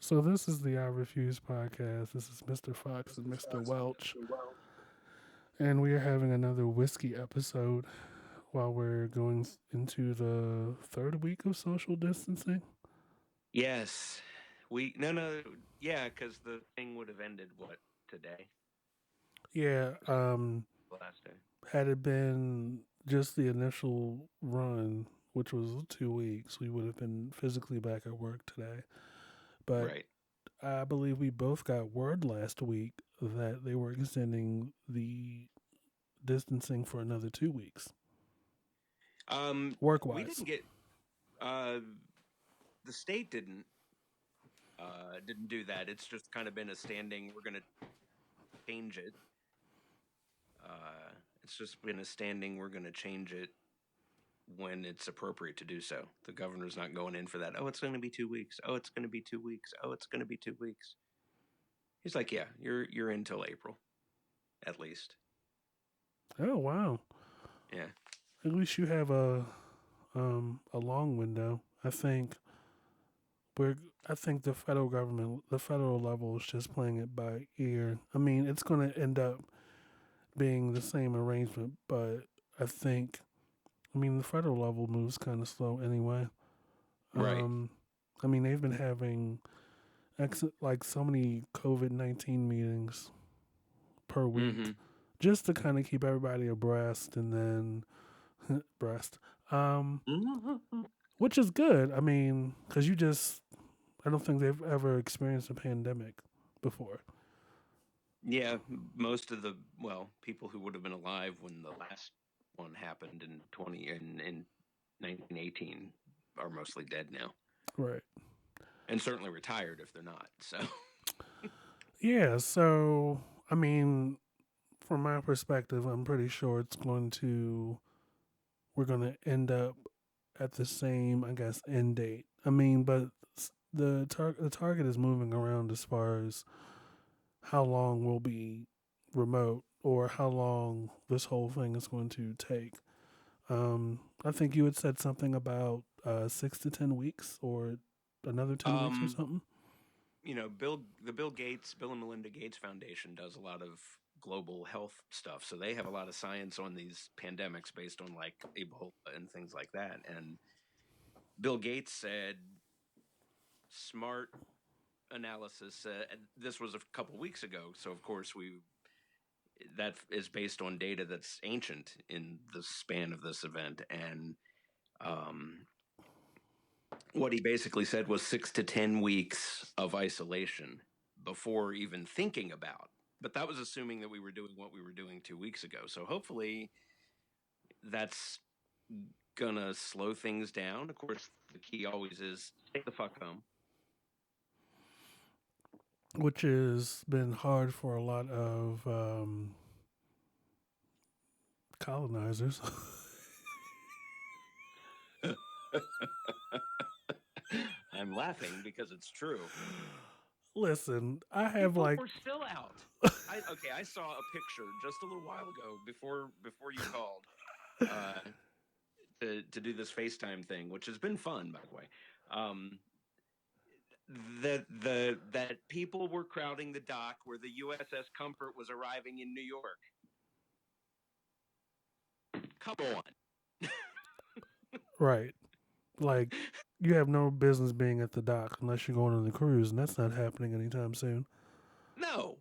So this is the I Refuse podcast. This is Mr. Fox and Mr. Welch, and we are having another whiskey episode while we're going into the third week of social distancing. Yes. Yeah, because the thing would have ended today, Yeah, last day. had it been just the initial run, which was 2 weeks, we would have been physically back at work today. But Right. I believe we both got word last week that they were extending the distancing for another 2 weeks, work We wise. didn't get uh the state didn't do that. It's just kind of been a standing. We're gonna change it. It's just been a standing. We're gonna change it when it's appropriate to do so. The governor's not going in for that. Oh, it's going to be 2 weeks. Oh, it's going to be 2 weeks. Oh, it's going to be 2 weeks. He's like, yeah, you're in till April, at least. Oh wow! Yeah. At least you have a long window. We're I think the federal government, the federal level is just playing it by ear. I mean, it's going to end up being the same arrangement, but I think the federal level moves kind of slow anyway. Right. Um, I mean, they've been having like so many COVID-19 meetings per week Mm-hmm. just to kind of keep everybody abreast and then breast. Um, Mm-hmm. which is good. I mean, because I don't think they've ever experienced a pandemic before. Yeah, most of the people who would have been alive when the last one happened in 1918 are mostly dead now, Right. and certainly retired if they're not. So Yeah. So, I mean, from my perspective, I'm pretty sure we're going to end up at the same, I guess, end date. I mean, but the target is moving around as far as how long we'll be remote or how long this whole thing is going to take. I think you had said something about 6 to 10 weeks or another 10 weeks or um, something. Bill and Melinda Gates Foundation does a lot of global health stuff, so they have a lot of science on these pandemics based on like Ebola and things like that. And Bill Gates said smart analysis. This was a couple weeks ago, so of course we that is based on data that's ancient in the span of this event. And um, what he basically said was 6 to 10 weeks of isolation before even thinking about. But that was assuming that we were doing what we were doing 2 weeks ago. So hopefully that's gonna slow things down. Of course, the key always is stay the fuck home. Which has been hard for a lot of colonizers. I'm laughing because it's true. Listen, I have People like were still out. I saw a picture just a little while ago before you called uh, to do this FaceTime thing, which has been fun, by the way. Um, that people were crowding the dock where the USS Comfort was arriving in New York. Come on. right, like you have no business being at the dock unless you're going on the cruise, and that's not happening anytime soon. No,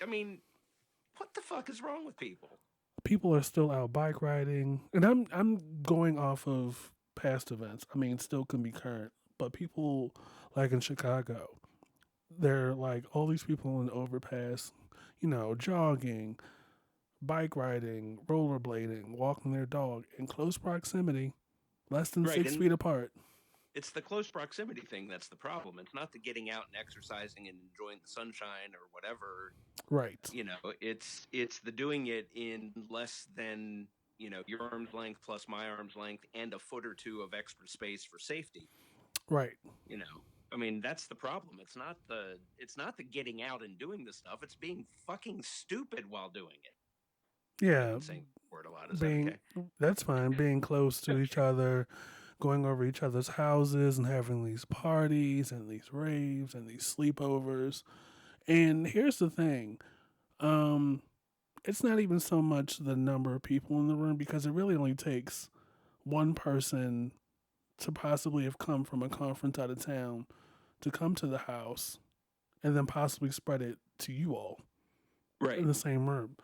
I mean, what the fuck is wrong with people? People are still out bike riding, and I'm going off of past events. I mean, still can be current, but people like in Chicago, they're like all these people in the overpass, jogging, bike riding, rollerblading, walking their dog in close proximity, less than Right, six and feet apart. it's the close proximity thing that's the problem. It's not the getting out and exercising and enjoying the sunshine or whatever. Right, It's the doing it in less than your arm's length plus my arm's length and a foot or two of extra space for safety. right. You know, I mean that's the problem. It's not the getting out and doing the stuff. It's being fucking stupid while doing it. I've Yeah, been saying the word a lot. Is that being okay? that's fine. Being close to each other, going over each other's houses and having these parties and these raves and these sleepovers. And here's the thing, um, it's not even so much the number of people in the room because it really only takes one person to possibly have come from a conference out of town to come to the house and then possibly spread it to you all in Right. the same room.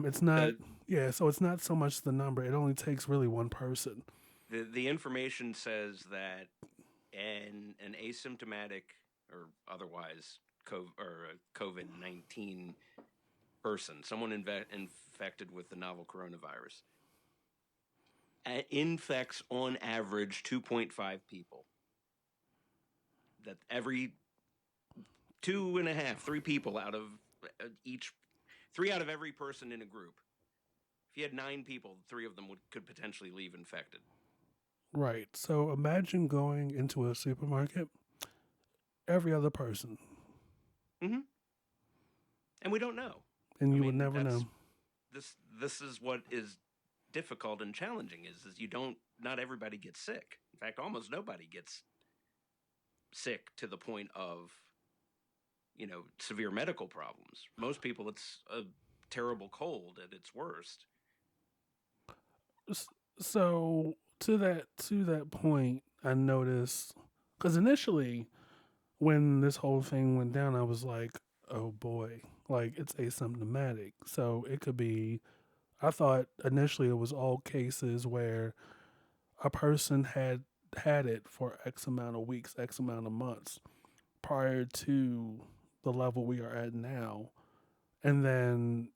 It's not, The yeah, so it's not so much the number. It only takes really one person. the information says that an asymptomatic or otherwise COVID-19 person, someone infected with the novel coronavirus, infects on average 2.5 people. That every two and a half, three people out of each, three out of every person in a group. If you had nine people, three of them could potentially leave infected. Right. So imagine going into a supermarket, every other person, Mm-hmm. And we don't know. and I you would mean, never that's know. this is what is difficult and challenging is you don't not everybody gets sick. In fact, almost nobody gets sick to the point of severe medical problems. Most people, it's a terrible cold at its worst. So to that point, I noticed because initially when this whole thing went down, I was like, oh boy, like it's asymptomatic. So it could be. I thought initially it was all cases where a person had it for X amount of weeks, X amount of months prior to the level we are at now. And then,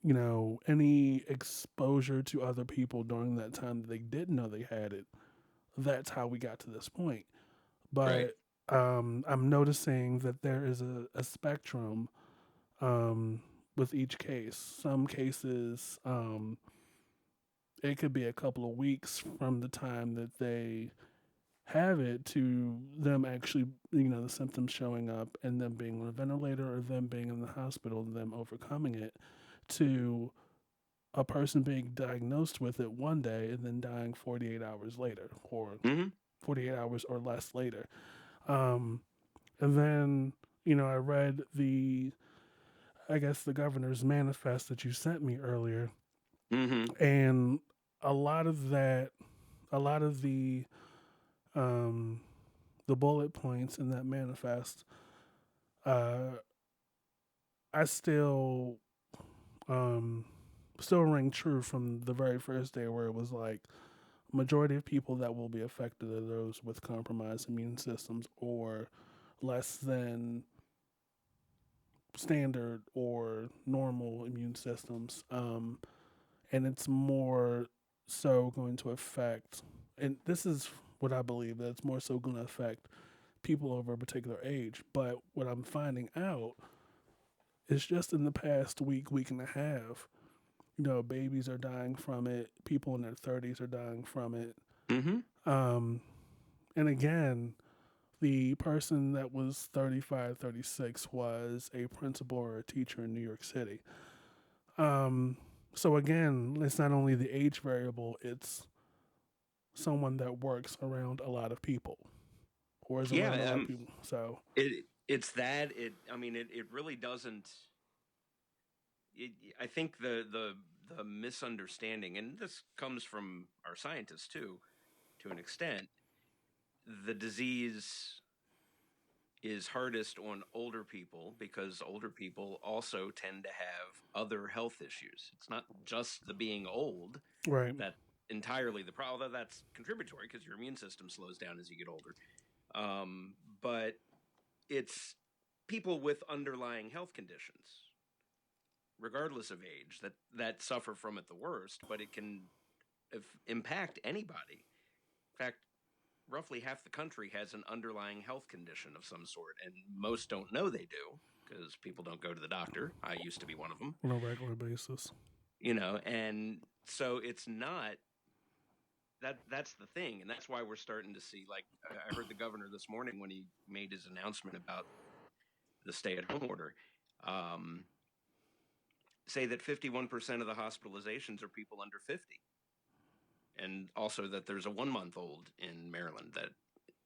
any exposure to other people during that time that they didn't know they had it, that's how we got to this point. Right. But I'm noticing that there is a spectrum um, with each case. Some cases, it could be a couple of weeks from the time that they have it to them actually, the symptoms showing up and them being on a ventilator or them being in the hospital and them overcoming it to a person being diagnosed with it one day and then dying 48 hours later or Mm-hmm. 48 hours or less later. Um, and then, I read I guess, the governor's manifest that you sent me earlier. Mm-hmm. And a lot of that, a lot of um, the bullet points in that manifest, uh, I um, still ring true from the very first day where it was like, majority of people that will be affected are those with compromised immune systems or less than standard or normal immune systems. And it's more so going to affect, and this is what I believe, that it's more so going to affect people over a particular age. But what I'm finding out is just in the past week and a half, babies are dying from it, people in their 30s are dying from it. Mm-hmm. Um, and again, the person that was 35, 36 was a principal or a teacher in New York City. Um, so again, it's not only the age variable, it's someone that works around a lot of people or is around a Yeah. lot of people. So, It's that I mean, it really doesn't. I think the misunderstanding, and this comes from our scientists too, to an extent. The disease is hardest on older people because older people also tend to have other health issues. It's not just the being old right, that entirely the problem. Although that's contributory because your immune system slows down as you get older. But it's people with underlying health conditions, regardless of age, that suffer from it the worst. But it can impact anybody. In fact, roughly half the country has an underlying health condition of some sort, and most don't know they do because people don't go to the doctor. I used to be one of them, on a regular basis. and so it's not that's the thing, and that's why we're starting to see, like, I heard the governor this morning when he made his announcement about the stay-at-home order, um, say that 51% of the hospitalizations are people under 50, and also that there's a 1 month old in Maryland that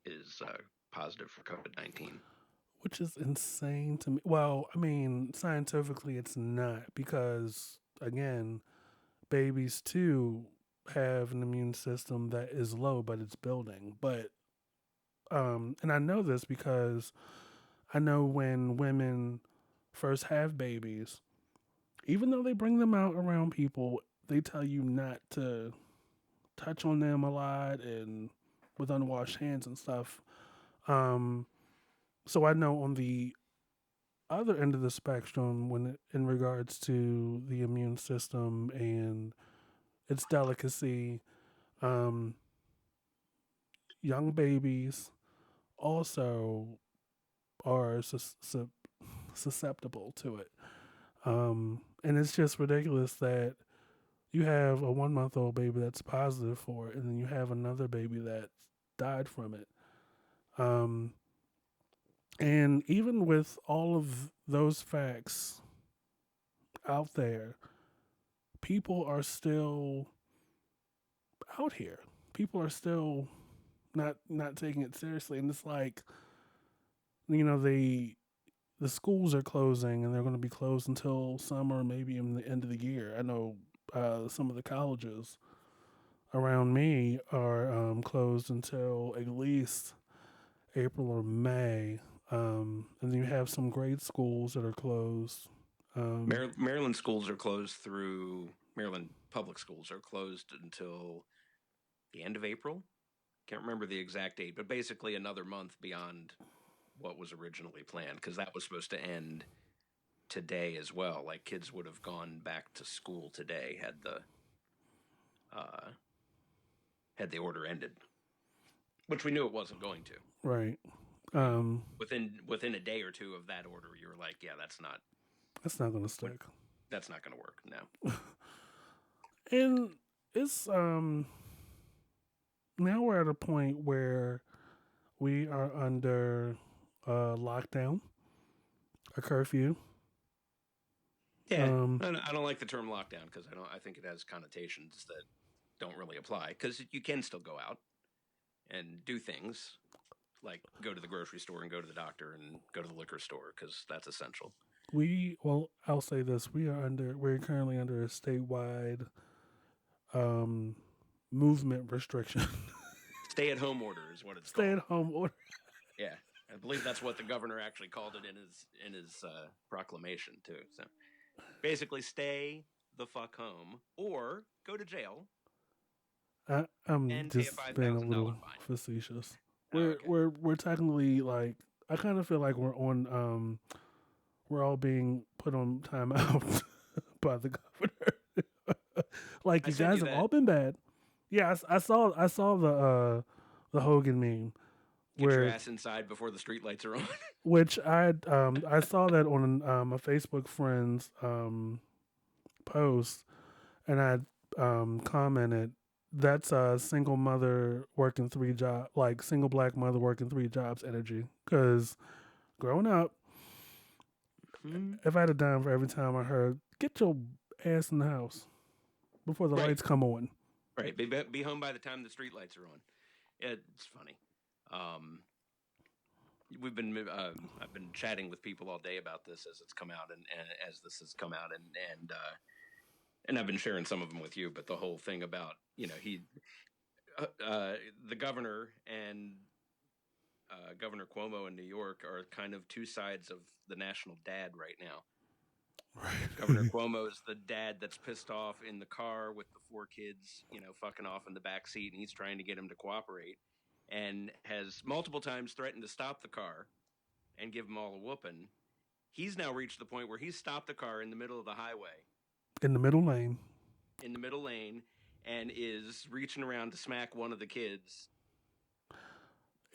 is positive for COVID-19. which is insane to me. Well, I mean, scientifically, it's not because again, babies too have an immune system that is low, but it's building. But and I know this because I know when women first have babies, even though they bring them out around people, they tell you not to touch on them a lot and with unwashed hands and stuff. Um, so I know on the other end of the spectrum, in regards to the immune system and its delicacy, um, young babies also are susceptible to it. And it's just ridiculous that you have a 1 month old baby that's positive for it, and then you have another baby that died from it. Um, and even with all of those facts out there, people are still out here. People are still not taking it seriously, and it's like the schools are closing, and they're going to be closed until summer, maybe in the end of the year. I know some of the colleges around me are closed until at least April or May. And then you have some grade schools that are closed. Maryland schools are closed through Maryland public schools are closed until the end of April. Can't remember the exact date, but basically another month beyond what was originally planned because that was supposed to end today as well. Like kids would have gone back to school today uh, had the order ended, which we knew it wasn't going to. Right. Like Um, within a day or two of that order, you were like, yeah, that's not going to stick. that's not going to work. No. And it's now we're at a point where we are under lockdown, a curfew. Yeah, Um, I don't like the term lockdown because I think it has connotations that don't really apply because you can still go out and do things like go to the grocery store and go to the doctor and go to the liquor store because that's essential. I'll say this: we're currently under a statewide um, movement restriction. Stay at home order is what it's Stay called. at home order. Yeah, I believe that's what the governor actually called it in his proclamation too. So basically, stay the fuck home or go to jail I'm and pay a just being a $5,000 little fine. facetious. Oh, We're okay. we're we're technically like I kind of feel like we're all being put on timeout by the governor. Like I you sent guys you have that. all been bad. Yeah, I saw the Hogan meme Get your where ass inside before the streetlights are on. which I saw that on a Facebook friend's post, and I commented that's a single mother working three job, like single black mother working three jobs energy. Because growing up, Hmm. if I had a dime for every time I heard "get your ass in the house" before the Right, lights come on. right. Be home by the time the streetlights are on. It's funny. Um, I've been chatting with people all day about this as it's come out and as this has come out and I've been sharing some of them with you. But the whole thing about the governor and Governor Cuomo in New York are kind of two sides of the national dad right now. Governor Right. Cuomo is the dad that's pissed off in the car with the four kids, fucking off in the back seat, and he's trying to get him to cooperate, and has multiple times threatened to stop the car and give them all a whooping. He's now reached the point where he's stopped the car in the middle of the highway, In the middle lane, in the middle lane, and is reaching around to smack one of the kids.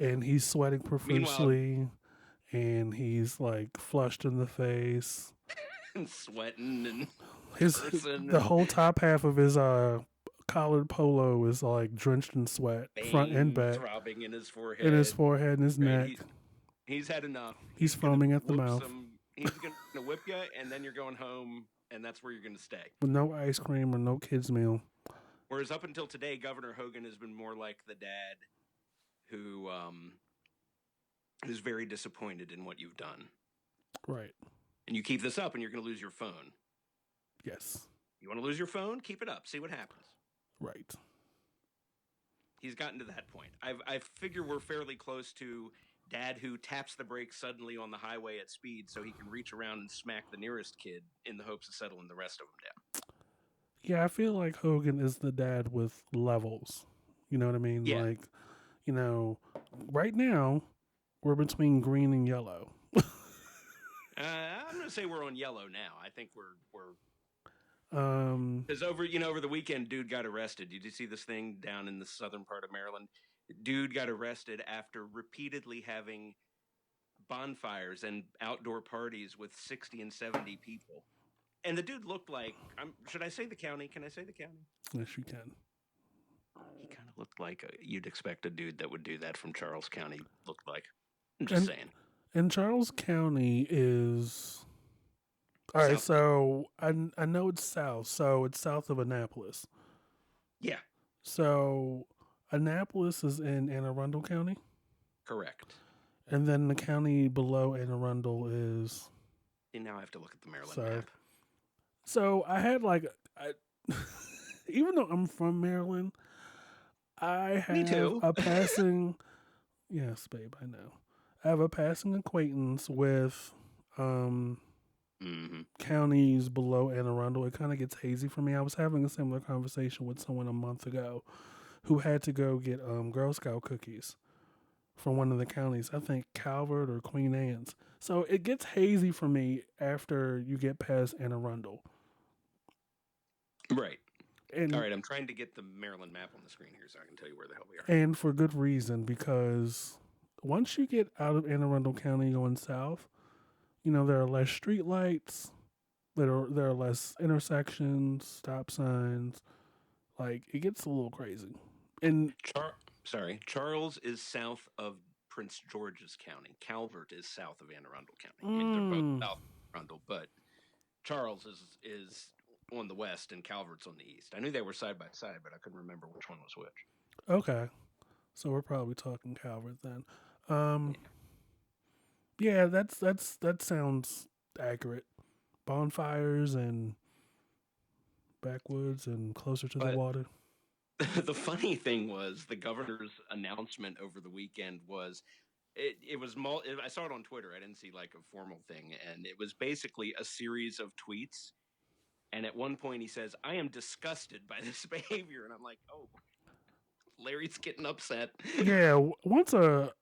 and he's sweating Meanwhile, profusely, and he's like flushed in the face. and sweating and His cursing the and whole top half of his collared polo is like drenched in sweat, front and vein back, throbbing in his in his forehead. forehead and his Right? neck. He's had enough. He's He's gonna foaming at the whoop mouth some. He's gonna whip you, and then you're going home, and that's where you're gonna stay. with no ice cream or no kids meal. Whereas up until today, Governor Hogan has been more like the dad who is very disappointed in what you've done. Right. And you keep this up and you're going to lose your phone. Yes. You want to lose your phone? Keep it up. See what happens. Right. He's gotten to that point. I figure we're fairly close to dad who taps the brakes suddenly on the highway at speed so he can reach around and smack the nearest kid in the hopes of settling the rest of them down. Yeah, I feel like Hogan is the dad with levels. You know what I mean? Yeah. Like, you know, right now we're between green and yellow. I'm going to say we're on yellow now. I think we're Um, because over the weekend, dude got arrested. Did you see this thing down in the southern part of Maryland? Dude got arrested after repeatedly having bonfires and outdoor parties with 60 and 70 people. And the dude looked like, should I say the county? Can I say the county? yes, you can. He kind of looked like you'd expect a dude that would do that from Charles County looked like. I'm just And saying. and Charles County is all right. South. So I know it's south. So it's south of Annapolis. Yeah, So Annapolis is in Anne Arundel County, correct. and then the county below Anne Arundel is. And now I have to look at the Maryland Sorry. map. So I had like, even though I'm from Maryland, I Me have too. a passing. Yes, babe, I know. I have a passing acquaintance with Mm-hmm. counties below Anne Arundel. It kind of gets hazy for me. I was having a similar conversation with someone a month ago who had to go get Girl Scout cookies from one of the counties. I think Calvert or Queen Anne's. So it gets hazy for me after you get past Anne Arundel. Right. All And right, I'm trying to get the Maryland map on the screen here so I can tell you where the hell we are. and for good reason, because once you get out of Anne Arundel County going south, there are less street lights, there are less intersections, stop signs. Like it gets a little crazy. And Charles is south of Prince George's County. Calvert is south of Anne Arundel County. I mean, they're both mm, south of Arundel, but Charles is on the west and Calvert's on the east. I knew they were side by side, but I couldn't remember which one was which. okay, so we're probably talking Calvert then. Yeah. Yeah, that sounds accurate. Bonfires and backwoods and closer to the But water. the funny thing was the governor's announcement over the weekend was it was I saw it on Twitter. I didn't see like a formal thing, and it was basically a series of tweets. And at one point, he says, "I am disgusted by this behavior," and I'm like, "Oh, Larry's getting upset." Yeah, once a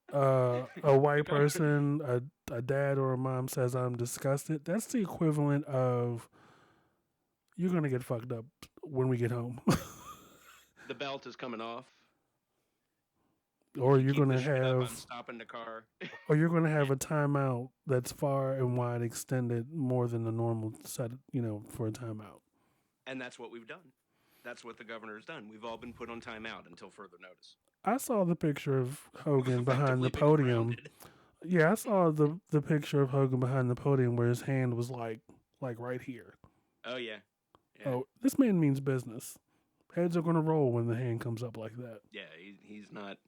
white person, a dad or a mom says I'm disgusted, that's the equivalent of you're gonna get fucked up when we get home, The belt is coming off. or You you're keep gonna this shit up, I'm have, stopping the car. or you're gonna have a timeout that's far and wide extended more than the normal set, for a timeout. And that's what we've done. That's what the governor has done. We've all been put on timeout until further notice. I saw the picture of We've Hogan behind the effectively been podium. grounded. Yeah, I saw the picture of Hogan behind the podium where his hand was like right here. Oh yeah, yeah, Oh, this man means business. Heads are gonna roll when the hand comes up like that. yeah. He's not.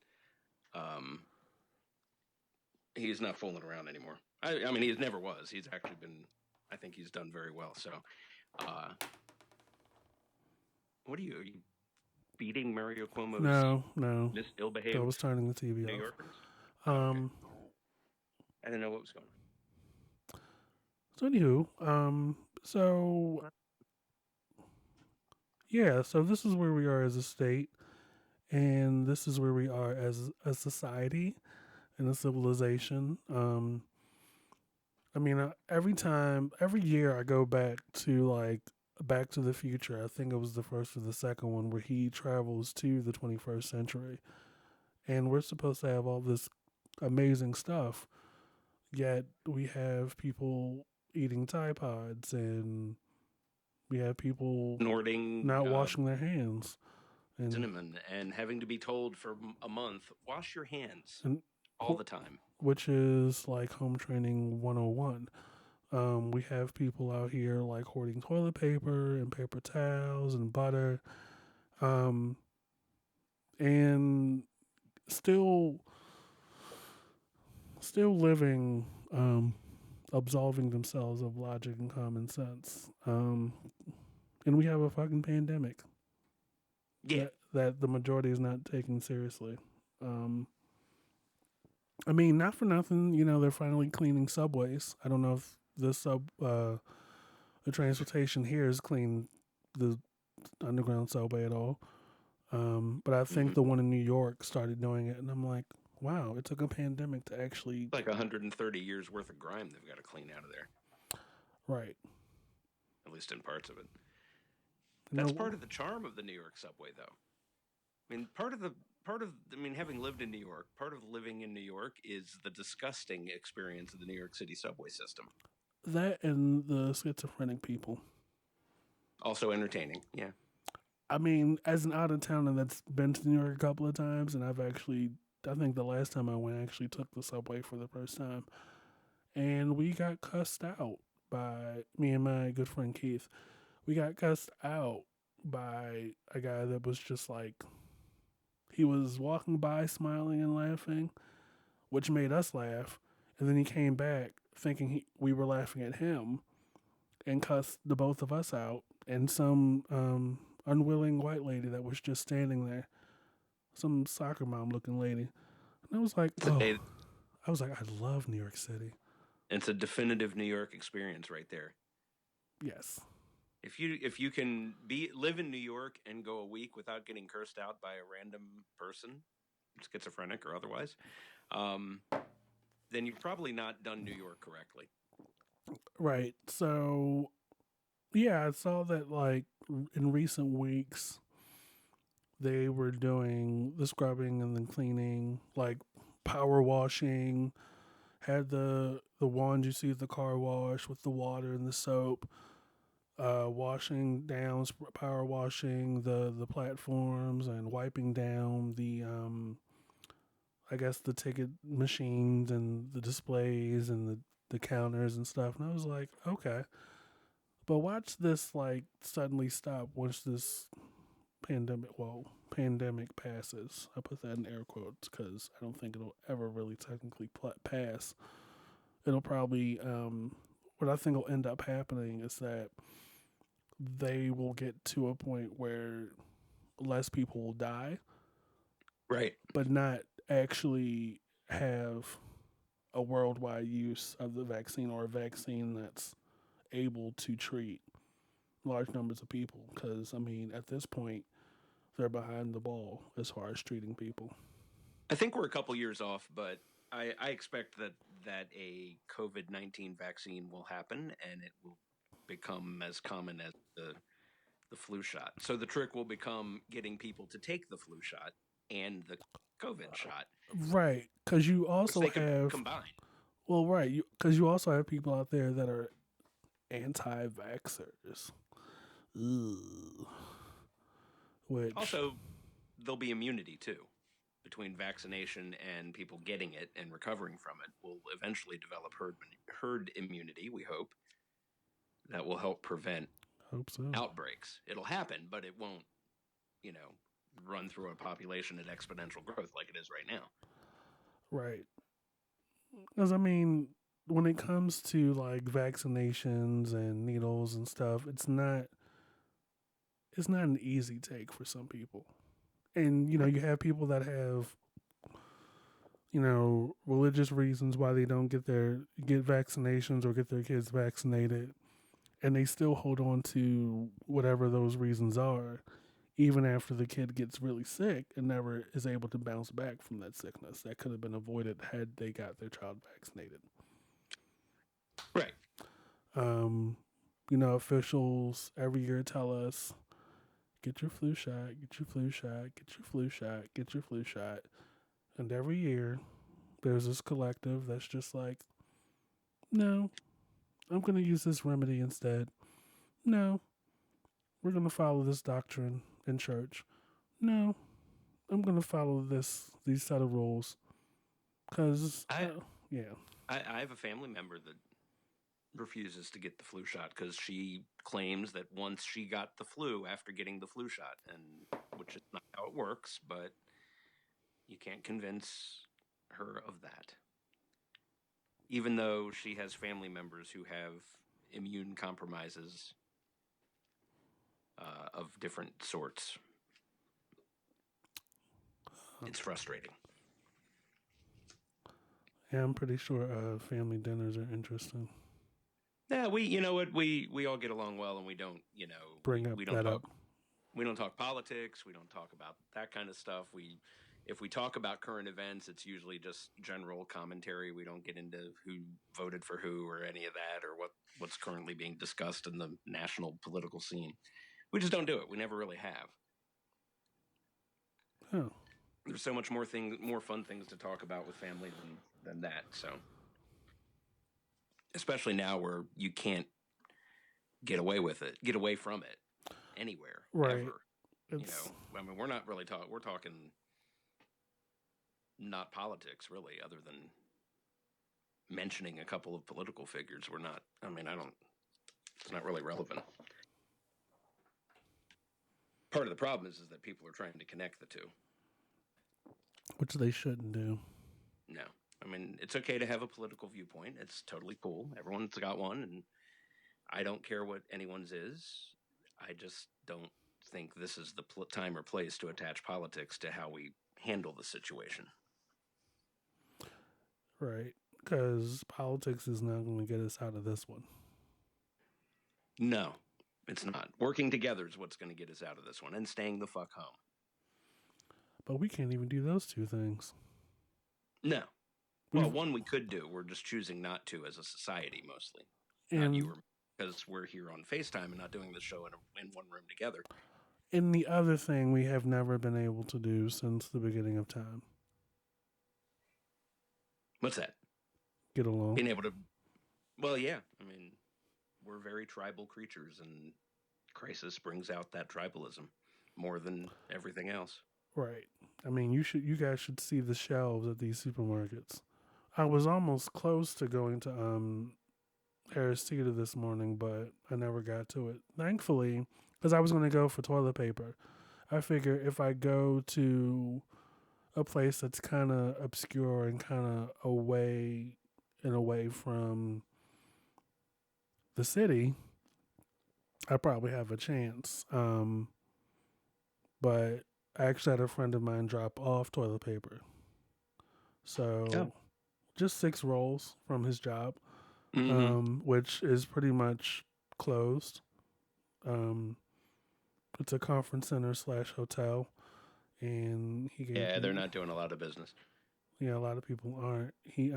Um, he's not fooling around anymore. I mean, he never was. He's actually been. I think he's done very well. So, uh, what are you beating Mario Cuomo's No, I ill-behaved was turning the TV New off. Yorkers? Oh, okay. Um, I didn't know what was going so anywho, so yeah, so this is where we are as a state, and this is where we are as a society and a civilization. I mean, every year I go back to like Back to the Future. I think it was the first or the second one where he travels to the 21st century, and we're supposed to have all this amazing stuff, yet we have people eating Tide Pods and we have people on. Snorting not washing their hands, and cinnamon and having to be told for a month, wash your hands and all the time. which is like home training 101. We have people out here like hoarding toilet paper and paper towels and butter. um, and still still living, absolving themselves of logic and common sense. And we have a fucking pandemic Yeah, that the majority is not taking seriously. Um, I mean, not for nothing, they're finally cleaning subways. I don't know if the transportation here is clean, the underground subway at all. But I think mm-hmm. the one in New York started doing it, and I'm like, wow, it took a pandemic to actually. Like 130 years worth of grime they've got to clean out of there, Right. at least in parts of it. You That's know, part of the charm of the New York subway, though. I mean, I mean, having lived in New York, part of living in New York is the disgusting experience of the New York City subway system. that and the schizophrenic people. Also entertaining, yeah. I mean, as an out of towner that's been to New York a couple of times, and I think the last time I went, I actually took the subway for the first time, and we got cussed out by me and my good friend Keith. We got cussed out by a guy that was just like, he was walking by smiling and laughing, which made us laugh. And then he came back thinking we were laughing at him and cussed the both of us out and some unwilling white lady that was just standing there, some soccer mom looking lady. And I was like, It's a oh, day. I love New York City. It's a definitive New York experience right there. Yes. If you can be live in New York and go a week without getting cursed out by a random person, schizophrenic or otherwise, um, then you've probably not done New York correctly. Right. So, yeah, I saw that like in recent weeks, they were doing the scrubbing and the cleaning, like power washing, had the wand you see at the car wash with the water and the soap, washing down, power washing the platforms and wiping down the I guess the ticket machines and the displays and the counters and stuff. And I was like, okay, but watch this like suddenly stop once this pandemic passes. I put that in air quotes because I don't think it'll ever really technically pass. It'll probably what I think will end up happening is that they will get to a point where less people will die, Right. but not actually have a worldwide use of the vaccine or a vaccine that's able to treat large numbers of people. Because, I mean, at this point, they're behind the ball as far as treating people. I think we're a couple years off, but I expect that a COVID-19 vaccine will happen and it will become as common as the flu shot. So the trick will become getting people to take the flu shot and the COVID shot, Right. Because you which also they could have, combine. well, right. Because you also have people out there that are anti vaxxers. Which, Also, there'll be immunity too. Between vaccination and people getting it and recovering from it, we'll eventually develop herd immunity, we hope, that will help prevent I hope so. outbreaks. It'll happen, but it won't, you know, run through a population at exponential growth like it is right now. Right. Because, I mean, when it comes to like vaccinations and needles and stuff, it's not an easy take for some people. And you have people that have religious reasons why they don't get vaccinations or get their kids vaccinated, and they still hold on to whatever those reasons are, even after the kid gets really sick and never is able to bounce back from that sickness that could have been avoided had they got their child vaccinated. Right. Um, officials every year tell us, get your flu shot, get your flu shot, get your flu shot, get your flu shot. And every year, there's this collective that's just like, no, I'm going to use this remedy instead. No, we're going to follow this doctrine in church. No, I'm going to follow these set of rules. Because, I, yeah, I have a family member that refuses to get the flu shot because she claims that once she got the flu after getting the flu shot, and which is not how it works, but you can't convince her of that. Even though she has family members who have immune compromises of different sorts. It's frustrating. Yeah, I'm pretty sure family dinners are interesting. Yeah, you know what, we all get along well, and we don't, Bring up we don't that talk up. we don't talk politics. We don't talk about that kind of stuff. If we talk about current events, it's usually just general commentary. We don't get into who voted for who or any of that, or what's currently being discussed in the national political scene. We just don't do it. We never really have. Oh, There's so much more fun things to talk about with family than that. So, especially now where you can't get away from it anywhere right. ever. It's I mean, we're not really talking. We're talking not politics really, other than mentioning a couple of political figures. We're not. I mean, I don't. It's not really relevant. Part of the problem is that people are trying to connect the two. which they shouldn't do. No, I mean, it's okay to have a political viewpoint. It's totally cool. Everyone's got one, and I don't care what anyone's is. I just don't think this is the time or place to attach politics to how we handle the situation. Right. Because politics is not going to get us out of this one. No, it's not. Working together is what's going to get us out of this one, and staying the fuck home. But we can't even do those two things. No. Well, We've one we could do. We're just choosing not to as a society, mostly. Not you and or me, because we're here on FaceTime and not doing the show in one room together. in the other thing we have never been able to do since the beginning of time. What's that? Get along. Being able to. Well, yeah. I mean, we're very tribal creatures, and crisis brings out that tribalism more than everything else. Right. I mean, you guys should see the shelves at these supermarkets. I was almost close to going to Harris Teeter this morning, but I never got to it. Thankfully, because I was going to go for toilet paper. I figure if I go to a place that's kind of obscure and kind of away from the city, I probably have a chance. But I actually had a friend of mine drop off toilet paper. Oh. So just 6 rolls from his job, Mm-hmm. which is pretty much closed. Um, it's a conference center slash hotel, and he gave Yeah, they're me. not doing a lot of business. Yeah, a lot of people aren't. He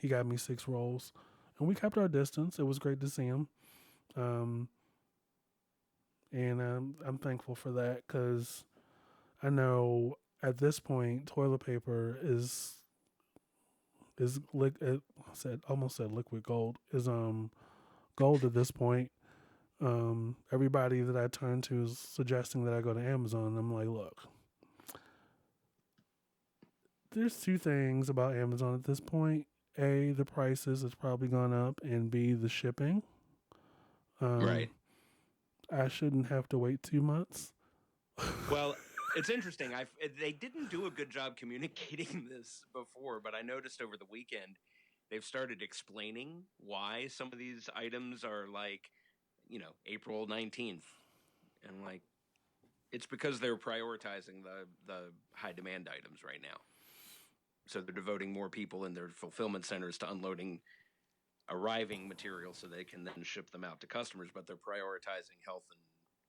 got me 6 rolls, and we kept our distance. It was great to see him, um, and I'm thankful for that because I know at this point toilet paper is it said almost said liquid gold is gold at this point. Everybody that I turn to is suggesting that I go to Amazon. I'm like, look, there's two things about Amazon at this point. A, the prices has probably gone up, and B, the shipping. Um, Right. I shouldn't have to wait 2 months. Well, it's interesting. They didn't do a good job communicating this before, but I noticed over the weekend they've started explaining why some of these items are like, April 19th, and like it's because they're prioritizing the high demand items right now. So they're devoting more people in their fulfillment centers to unloading arriving material so they can then ship them out to customers, but they're prioritizing health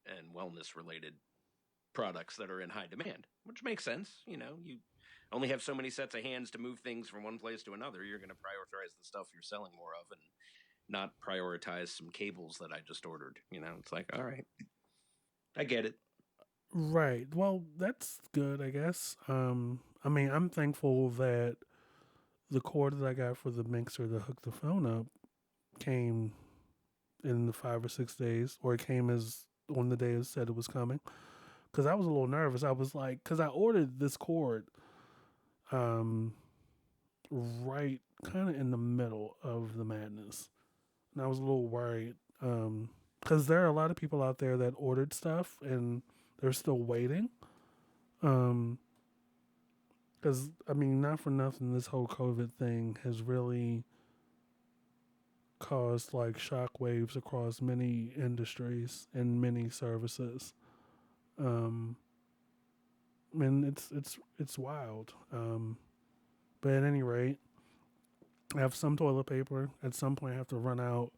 and wellness related products that are in high demand, which makes sense. You only have so many sets of hands to move things from one place to another. You're going to prioritize the stuff you're selling more of and not prioritize some cables that I just ordered. It's like, all right, I get it. Right. Well, that's good, I guess. I mean, I'm thankful that the cord that I got for the mixer to hook the phone up came in the 5 or 6 days, or it came as on the day it said it was coming. Because I was a little nervous. I was like, because I ordered this cord, um, right kind of in the middle of the madness, and I was a little worried. Because there are a lot of people out there that ordered stuff and they're still waiting. Um, because I mean, not for nothing, this whole COVID thing has really caused like shockwaves across many industries and many services. Um, and it's wild. But at any rate, I have some toilet paper. At some point, I have to run out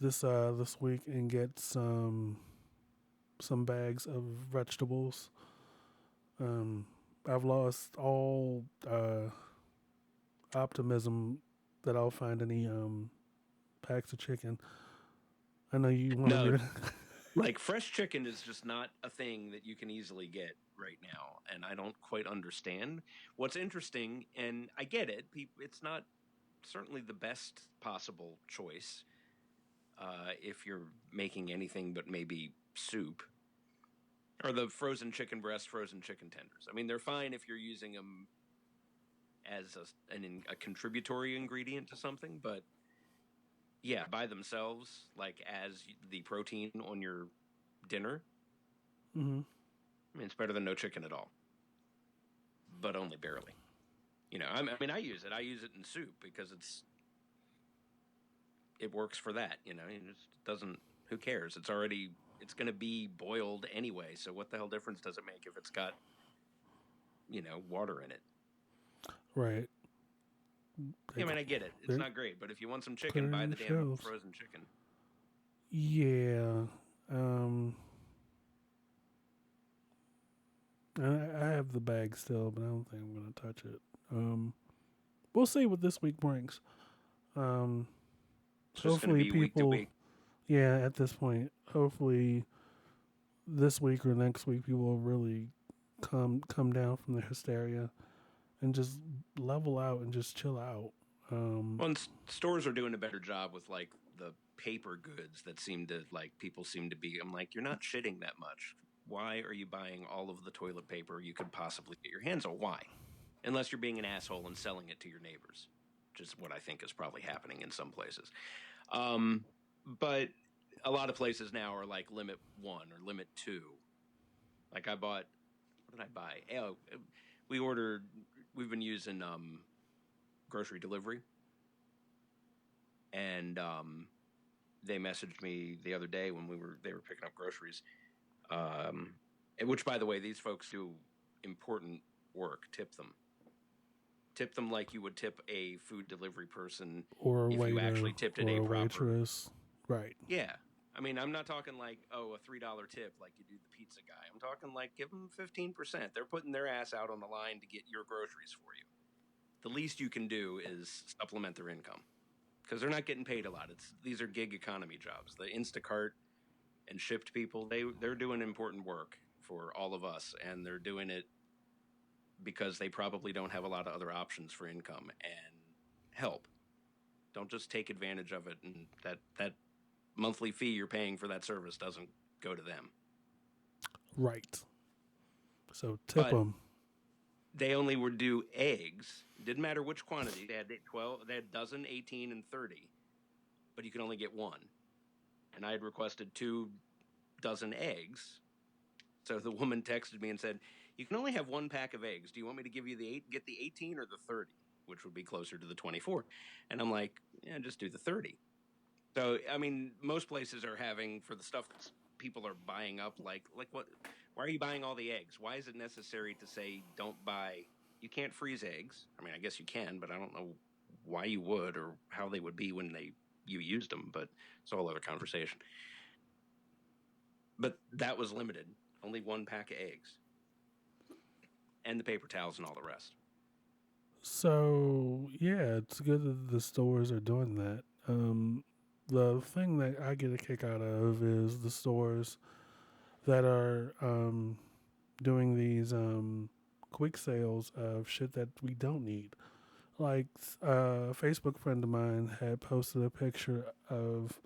this week and get some bags of vegetables. Um, I've lost all optimism that I'll find any packs of chicken. I know you wanted No, me to. like fresh chicken is just not a thing that you can easily get right now, and I don't quite understand. What's interesting, and I get it, it's not certainly the best possible choice if you're making anything but maybe soup or the frozen chicken breast, frozen chicken tenders. I mean, they're fine if you're using them as a contributory ingredient to something, but yeah, by themselves, like as the protein on your dinner, Hmm. I mean, it's better than no chicken at all, but only barely. I mean, I use it. I use it in soup because it works for that. It just doesn't. Who cares? It's going to be boiled anyway. So what the hell difference does it make if it's got water in it? Right. They Yeah, I c- mean, I get it. It's they not great, but if you want some put chicken, it buy in the the damn shelves. frozen chicken. Yeah. Um. I have the bag still, but I don't think I'm gonna touch it. We'll see what this week brings. Um. It's just going to Hopefully, be week to people. week. Yeah. At this point, hopefully this week or next week, people will really come down from the hysteria and just level out and just chill out. Um. Well, and stores are doing a better job with like the paper goods that seem to like people seem to be. I'm like, you're not shitting that much. Why are you buying all of the toilet paper you could possibly get your hands on? Why? Unless you're being an asshole and selling it to your neighbors, which is what I think is probably happening in some places. Um, but a lot of places now are like limit one or limit two. Like I bought, what did I buy? Oh, we ordered. We've been using grocery delivery, and they messaged me the other day when they were picking up groceries. Um, which, by the way, these folks do important work. Tip them like you would tip a food delivery person Or a if you waiter actually tipped in or a a proper. waitress. Right. Yeah. I mean, I'm not talking like, oh, a $3 tip like you do the pizza guy. I'm talking like give them 15%. They're putting their ass out on the line to get your groceries for you. The least you can do is supplement their income because they're not getting paid a lot. These are gig economy jobs. The Instacart and Shipped people, they're doing important work for all of us, and they're doing it because they probably don't have a lot of other options for income and help. Don't just take advantage of it, and that monthly fee you're paying for that service doesn't go to them. Right. So tip But them. they only would do eggs. Didn't matter which quantity. They had 12. They had dozen, 18, and 30, but you can only get one. And I had requested 2 dozen eggs. So the woman texted me and said, "You can only have one pack of eggs. Do you want me to give you get the 18 or the 30, which would be closer to the 24?" And I'm like, "Yeah, just do the 30." So I mean, most places are having for the stuff that people are buying up. Like what? Why are you buying all the eggs? Why is it necessary to say don't buy? You can't freeze eggs. I mean, I guess you can, but I don't know why you would or how they would be when you used them. But it's a whole other conversation. But that was limited. Only one pack of eggs and the paper towels and all the rest. So yeah, it's good that the stores are doing that. The thing that I get a kick out of is the stores that are doing these quick sales of shit that we don't need. Like a Facebook friend of mine had posted a picture of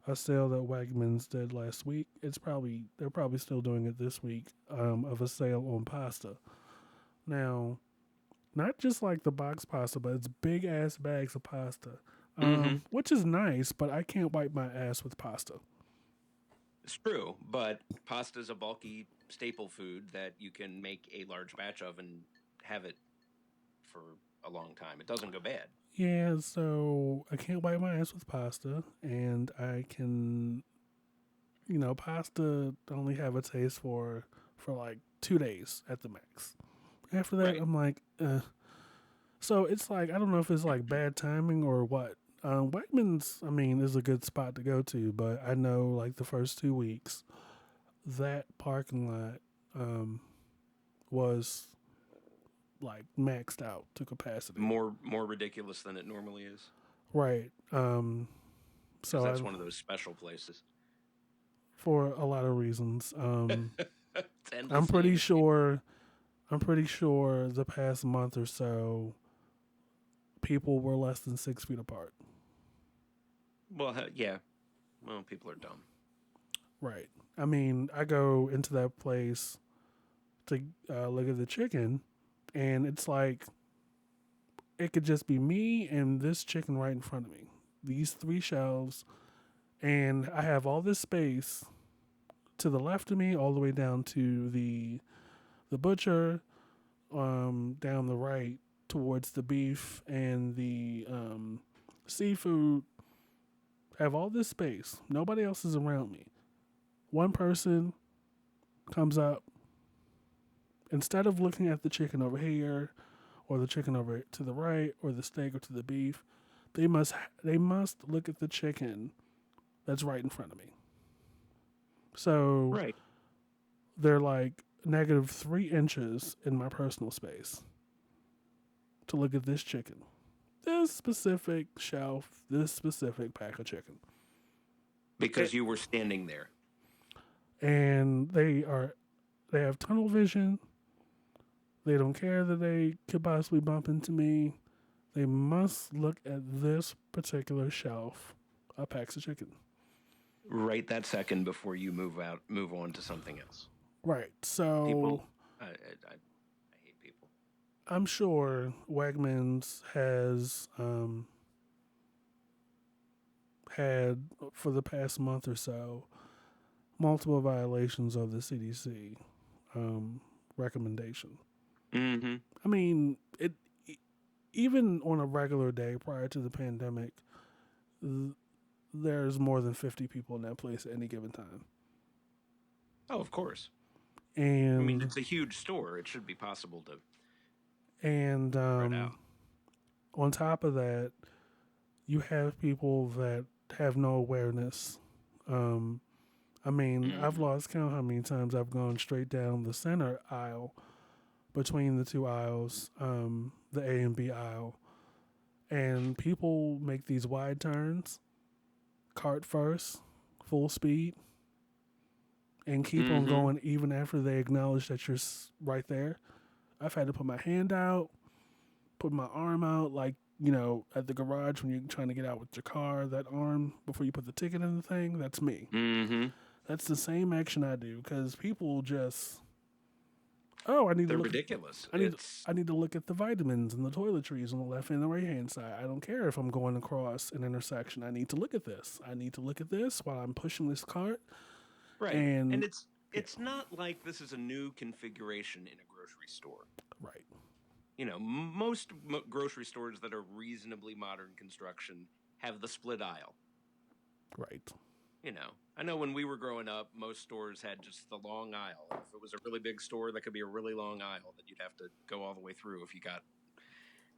a sale that Wegmans did last week. They're probably still doing it this week of a sale on pasta. Now, not just like the box pasta, but it's big ass bags of pasta, Mm-hmm. which is nice. But I can't wipe my ass with pasta. It's true, but pasta is a bulky staple food that you can make a large batch of and have it for a long time. It doesn't go bad. Yeah, so I can't wipe my ass with pasta, and I can, pasta only have a taste for like 2 days at the max. After that, Right. I'm like, So it's like I don't know if it's like bad timing or what. Wegmans, I mean, is a good spot to go to, but I know like the first 2 weeks that parking lot um, was like maxed out to capacity. More ridiculous than it normally is Right. because So that's I, one of those special places. for a lot of reasons, It's I'm endlessly pretty entertaining. sure. I'm pretty sure the past month or so, people were less than 6 feet apart. Well, yeah. Well, people are dumb. Right. I mean, I go into that place to look at the chicken, and it's like it could just be me and this chicken right in front of me. These three shelves, and I have all this space to the left of me, all the way down to the butcher, down the right towards the beef and the seafood. I have all this space. Nobody else is around me. One person comes up. Instead of looking at the chicken over here or the chicken over to the right or the steak or to the beef, they must they must look at the chicken that's right in front of me. So Right. they're like -3 inches in my personal space to look at this chicken, this specific shelf, this specific pack of chicken. Because you were standing there. And they have tunnel vision. They don't care that they could possibly bump into me. They must look at this particular shelf of packs of chicken. Right that second before you move on to something else. Right. People, So I hate people. I'm sure Wegmans has had for the past month or so multiple violations of the CDC um, recommendation. Mm-hmm. I mean, it even on a regular day prior to the pandemic, there's more than 50 people in that place at any given time. Oh, of course. I mean, And it's a huge store. It should be possible to and spread out. on top of that, you have people that have no awareness. Um, I mean, I've Mm-hmm. lost count how many times I've gone straight down the center aisle between the two aisles, the A and B aisle, and people make these wide turns, cart first, full speed, and keep on Mm-hmm. going even after they acknowledge that you're right there. I've had to put my hand out, put my arm out, like, at the garage when you're trying to get out with your car, that arm before you put the ticket in the thing, that's me. Mm-hmm. That's the same action I do because people just, oh, I need to They're look at, ridiculous. I need, I need to look at the vitamins and the toiletries on the left and the right hand side. I don't care if I'm going across an intersection. I need to look at this. I need to look at this while I'm pushing this cart. Right. And And yeah, it's not like this is a new configuration in a grocery store. right, Most grocery stores that are reasonably modern construction have the split aisle. right, I know when we were growing up, most stores had just the long aisle. If it was a really big store, that could be a really long aisle that you'd have to go all the way through if you got,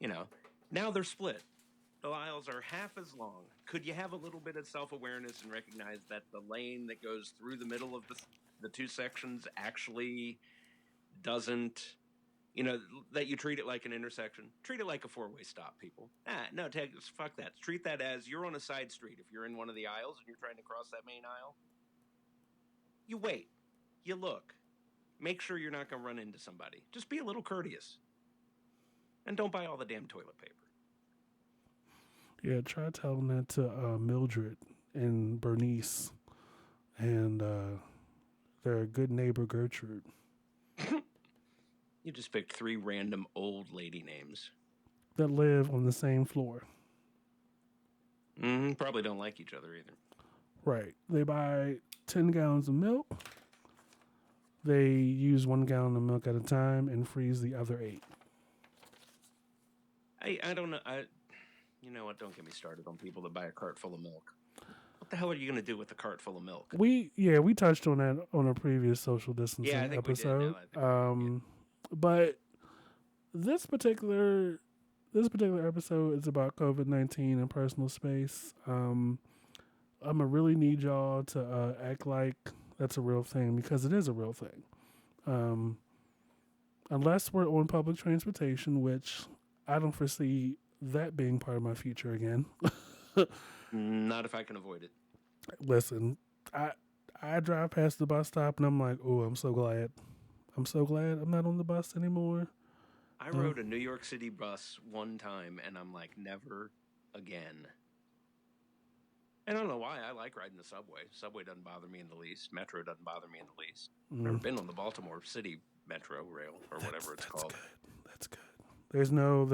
you know. Now they're split. The aisles are half as long. Could you have a little bit of self awareness and recognize that the lane that goes through the middle of the two sections actually doesn't, that you treat it like an intersection? Treat it like a four-way stop, people. No, fuck that. Treat that as you're on a side street. If you're in one of the aisles and you're trying to cross that main aisle, you wait, you look, make sure you're not going to run into somebody. Just be a little courteous and don't buy all the damn toilet paper. yeah. Try telling that to Mildred and Bernice and their good neighbor Gertrude You just picked three random old lady names. that live on the same floor. Probably don't like each other either. Right. They buy 10 gallons of milk. They use 1 gallon of milk at a time and freeze the other 8. I don't know. You know what? Don't get me started on people that buy a cart full of milk. What the hell are you going to do with a cart full of milk? We touched on that on a previous social Yeah, I distancing think we did. Now episode. that I think about it, But this particular episode is about COVID-19 and personal space. I'm gonna really need y'all to act like that's a real thing because it is a real thing. Um, unless we're on public transportation, which I don't foresee that being part of my future again. not if I can avoid it. Listen, I I drive past the bus stop and I'm like, oh, I'm so glad. I'm so glad I'm not on the bus anymore. I rode a New York City bus one time, and I'm like, never again. I don't know why. I like riding the subway. Subway doesn't bother me in the least. Metro doesn't bother me in the least. Never been on the Baltimore City Metro rail or whatever it's called. Good. That's good. There's no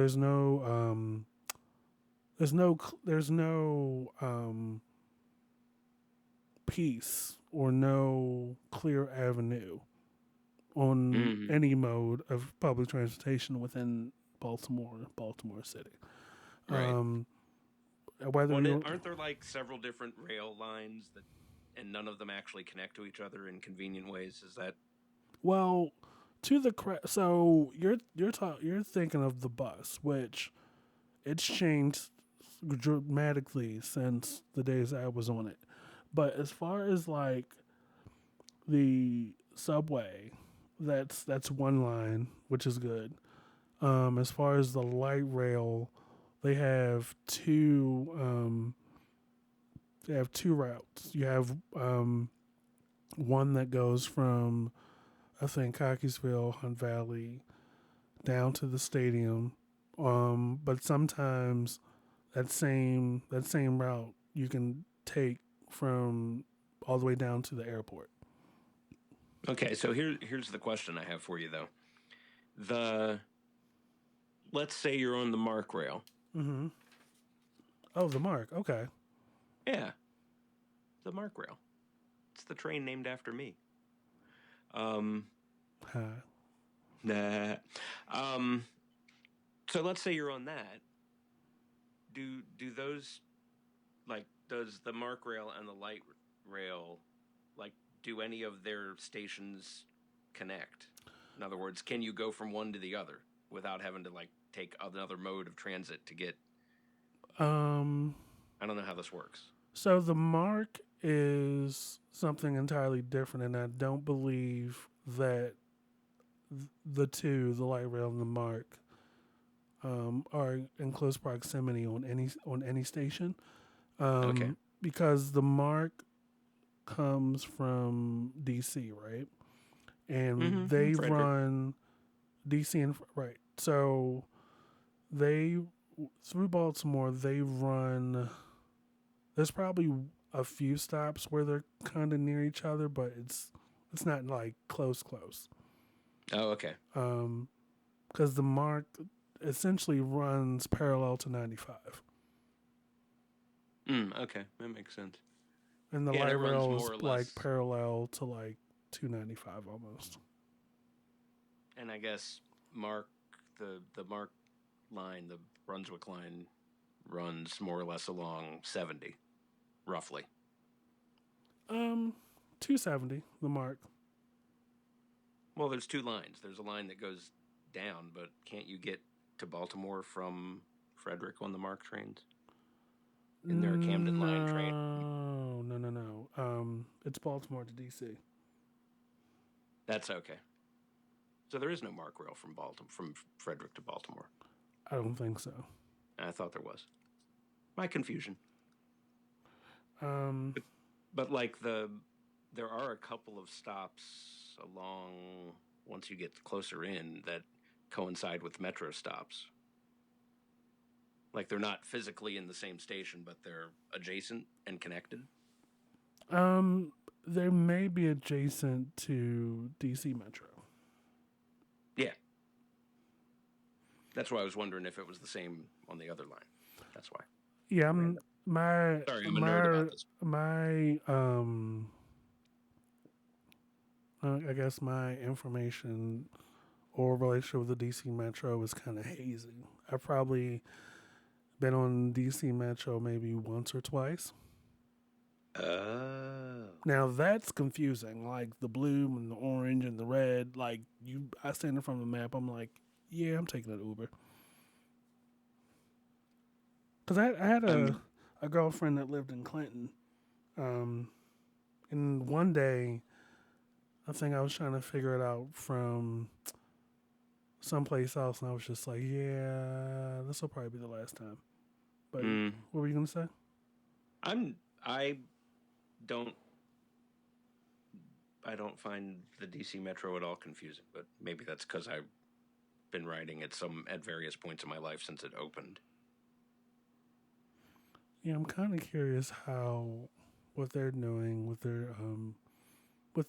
peace or no clear avenue on any mode of public transportation within Baltimore City. Right. Whether aren't there like several different rail lines that, and none of them actually connect to each other in convenient ways? Is that well, to the so you're thinking of the bus, which it's changed dramatically since the days I was on it. But as far as like the subway, that's one line, which is good. As far as the light rail, they have two. They have two routes. You have one that goes from I think Cockeysville, Hunt Valley, down to the stadium. But sometimes that same route you can take from all the way down to the airport. okay? So here's the question I have for you though. The Let's say you're on the Mark rail. Mm-hmm. Oh, the Mark. Okay. Yeah, the Mark rail. It's the train named after me. Um, Huh. nah. Um, so let's say you're on that. Do those, like, does the Mark rail and the light rail, like, do any of their stations connect? In other words, can you go from one to the other without having to like take another mode of transit to get? Um. I don't know how this works. So the Mark is something entirely different, and I don't believe that the two, the light rail and the Mark, are in close proximity on any station. Okay. Because the Mark comes from DC, right? And From they Frederick. run DC and right. So they through Baltimore they run. There's probably a few stops where they're kind of near each other, but it's not like close. Oh, okay. Because the Mark essentially runs parallel to 95, Okay, that makes sense. and the Yeah, light it runs rail is more or like less, parallel to like 295 almost. and I guess Mark, the Mark line, the Brunswick line, runs more or less along 70, roughly. 270 the Mark. Well, there's two lines. There's a line that goes down, but can't you get to Baltimore from Frederick on the Mark trains? Isn't there a Camden line train? No. It's Baltimore to DC. That's okay. So there is no Mark rail from Baltimore, from Frederick to Baltimore. I don't think so. I thought there was. My confusion. Um, But like there are a couple of stops along once you get closer in that coincide with metro stops. Like they're not physically in the same station, but they're adjacent and connected. they may be adjacent to DC Metro. Yeah, that's why I was wondering if it was the same on the other line. That's why. Yeah, Random. my Sorry, I'm a nerd my about this. my I guess my information or relationship with the DC Metro is kind of hazy. I've probably been on DC Metro maybe once or twice. Oh. Now that's confusing. Like the blue and the orange and the red. Like I stand in front of the map. I'm like, yeah, I'm taking an Uber. Because I had I'm a girlfriend that lived in Clinton. Um, and one day, I think I was trying to figure it out from someplace else, and I was just like, yeah, this will probably be the last time. But mm, what were you gonna say? I don't I don't find the DC Metro at all confusing, but maybe that's because I've been riding it some at various points in my life since it opened. Yeah, I'm kind of curious how what they're doing with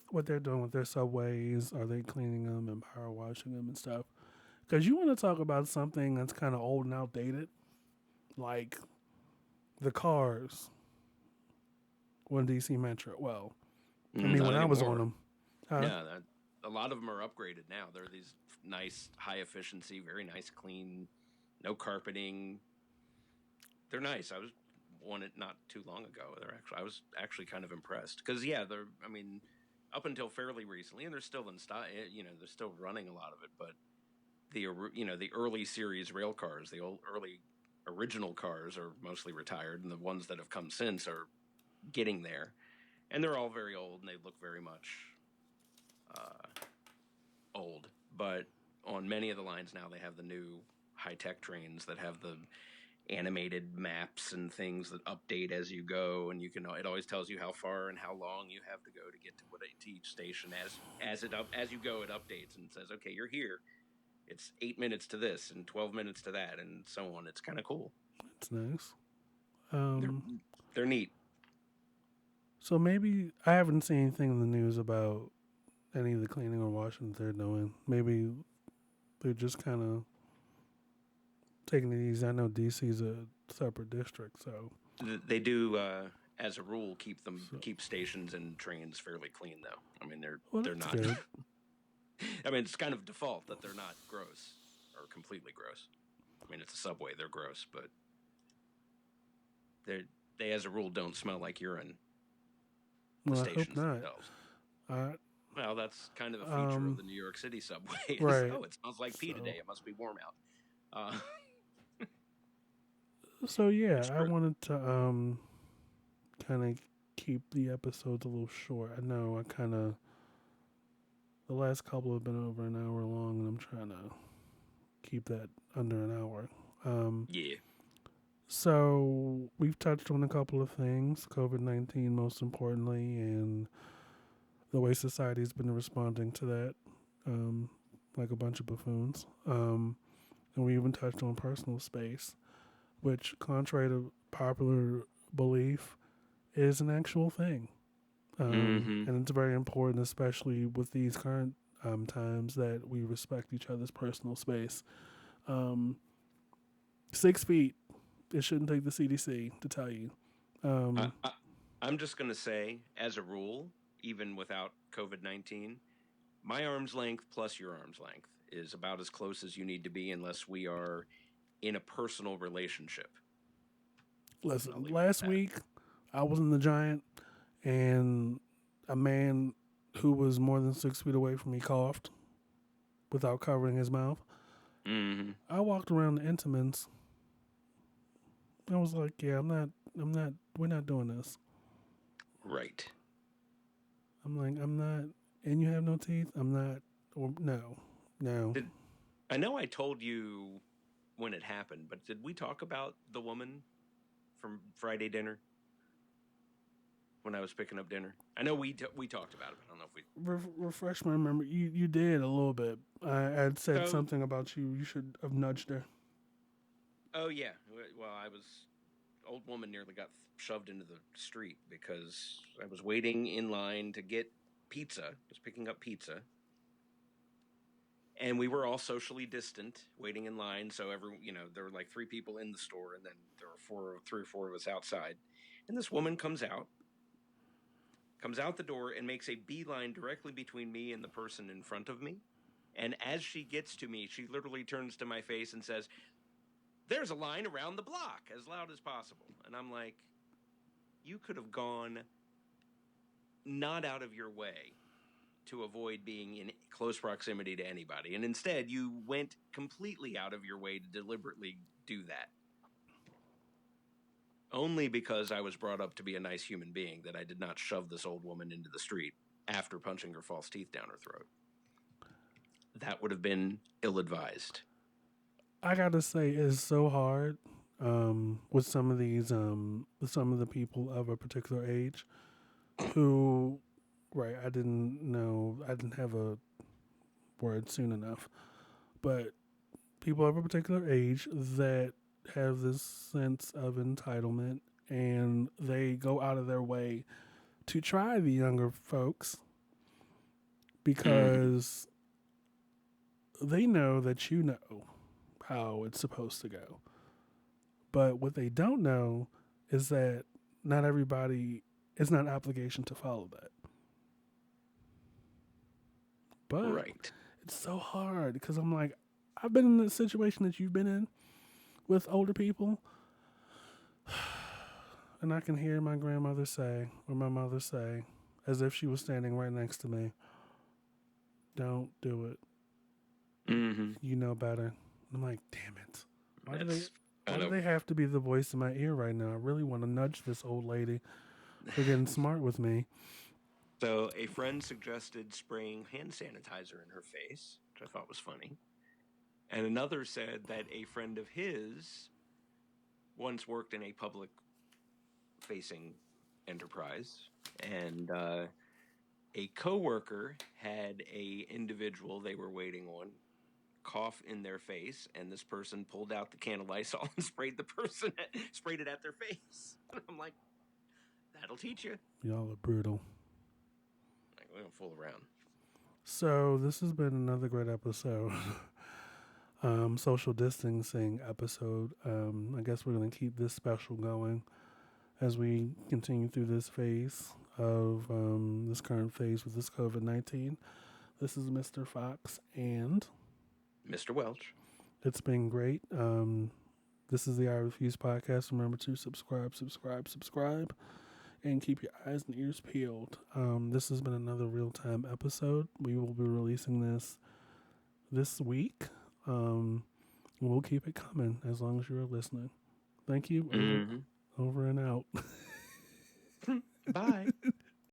what they're doing with their subways. Are they cleaning them and power washing them and stuff? Because you want to talk about something that's kind of old and outdated, like the cars on DC Metro. Well, I mean, Not when I was on anymore. them, huh? No, a lot of them are upgraded now. They're these nice, high efficiency, very nice, clean, no carpeting. They're nice. I was on it not too long ago. I was actually kind of impressed because yeah, they're. I mean, up until fairly recently, and they're still in style. You know, they're still running a lot of it, but the early series rail cars, the old early original cars are mostly retired, and the ones that have come since are getting there, and they're all very old, and they look very much uh, old. But on many of the lines now, they have the new high tech trains that have the animated maps and things that update as you go, and it always tells you how far and how long you have to go to get to each station as you go. It updates and says, okay, you're here. It's 8 minutes to this and 12 minutes to that, and so on. It's kind of cool. It's nice. They're Um, they're neat. so maybe I haven't seen anything in the news about any of the cleaning or washing that they're doing. Maybe they're just kind of taking it easy. I know DC's a separate district, They do, as a rule, so keep stations and trains fairly clean, though. I mean, well, they're that's not. good. I mean, it's kind of default that they're not gross or completely gross. I mean, it's a subway; they're gross, but they, as a rule, don't smell like urine. The Well, I hope stations not. themselves. I Well, that's kind of a feature of um the New York City subway. Is right. oh, it smells like pee today. So It must be warm out. Uh, so yeah, which I wanted to kind of keep the episodes a little short. I know I kind of the last couple have been over an hour long, and I'm trying to keep that under an hour. Um, yeah. so we've touched on a couple of things, COVID-19 most importantly, and the way society's been responding to that, um, like a bunch of buffoons. And we even touched on personal space, which, contrary to popular belief, is an actual thing. Mm-hmm. And it's very important, especially with these current times, that we respect each other's personal space. Um, 6 feet, it shouldn't take the CDC to tell you. I, Um, I, I'm just gonna say, as a rule, even without COVID-19, my arm's length plus your arm's length is about as close as you need to be, unless we are in a personal relationship. And I'll listen, leave it last at week I was in the Giant, and a man who was more than 6 feet away from me coughed without covering his mouth. that. Mm-hmm. I walked around the Intamins. I was like, yeah, we're not doing this. Right. I'm like, I'm not, and you have no teeth? I'm not, or no, no. Did I know I told you when it happened, but did we talk about the woman from Friday dinner when I was picking up dinner? I know we talked about it, but I don't know if we. Refresh my memory. You did a little bit. I had said So, something about you. You should have nudged her. oh yeah. Well, old woman nearly got shoved into the street because I was waiting in line to get pizza. Was picking up pizza, and we were all socially distant, waiting in line. So there were like three people in the store, and then there were three or four of us outside. And this woman comes out, comes out the door and makes a beeline directly between me and the person in front of me. And as she gets to me, she literally turns to my face and says, "There's a line around the block," as loud as possible. And I'm like, you could have gone not out of your way to avoid being in close proximity to anybody. And instead, you went completely out of your way to deliberately do that. Only because I was brought up to be a nice human being that I did not shove this old woman into the street after punching her false teeth down her throat. That would have been ill advised. I gotta say, it's so hard with some of these, with some of the people of a particular age who, right, I didn't know, I didn't have a word soon enough, but people of a particular age that have this sense of entitlement and they go out of their way to try the younger folks Mm-hmm. because they know that you know how it's supposed to go. But what they don't know is that not everybody, it's not an obligation to follow that. But Right. it's so hard because I'm like, I've been in the situation that you've been in with older people, and I can hear my grandmother say, or my mother say, as if she was standing right next to me, "Don't do it. Mm-hmm. You know better." I'm like, damn it. Why do they That's why kind do of they have to be the voice in my ear right now? I really want to nudge this old lady for getting smart with me. so. A friend suggested spraying hand sanitizer in her face, which I thought was funny. And another said that a friend of his once worked in a public facing enterprise, and a coworker had a individual they were waiting on cough in their face, and this person pulled out the can of Lysol and sprayed it at their face. I'm like, that'll teach you. Y'all are brutal. Like, we don't fool around. So this has been another great episode. Social distancing episode. I guess we're gonna keep this special going as we continue through this phase of this current phase with this COVID-19. This is Mr. Fox, and Mr. Welch. it's been great. This is the I Refuse podcast. Remember to subscribe, subscribe, subscribe, and keep your eyes and ears peeled. This has been another real time episode. We will be releasing this week. We'll keep it coming as long as you're listening. Thank you. Mm-hmm. Over and out. Bye.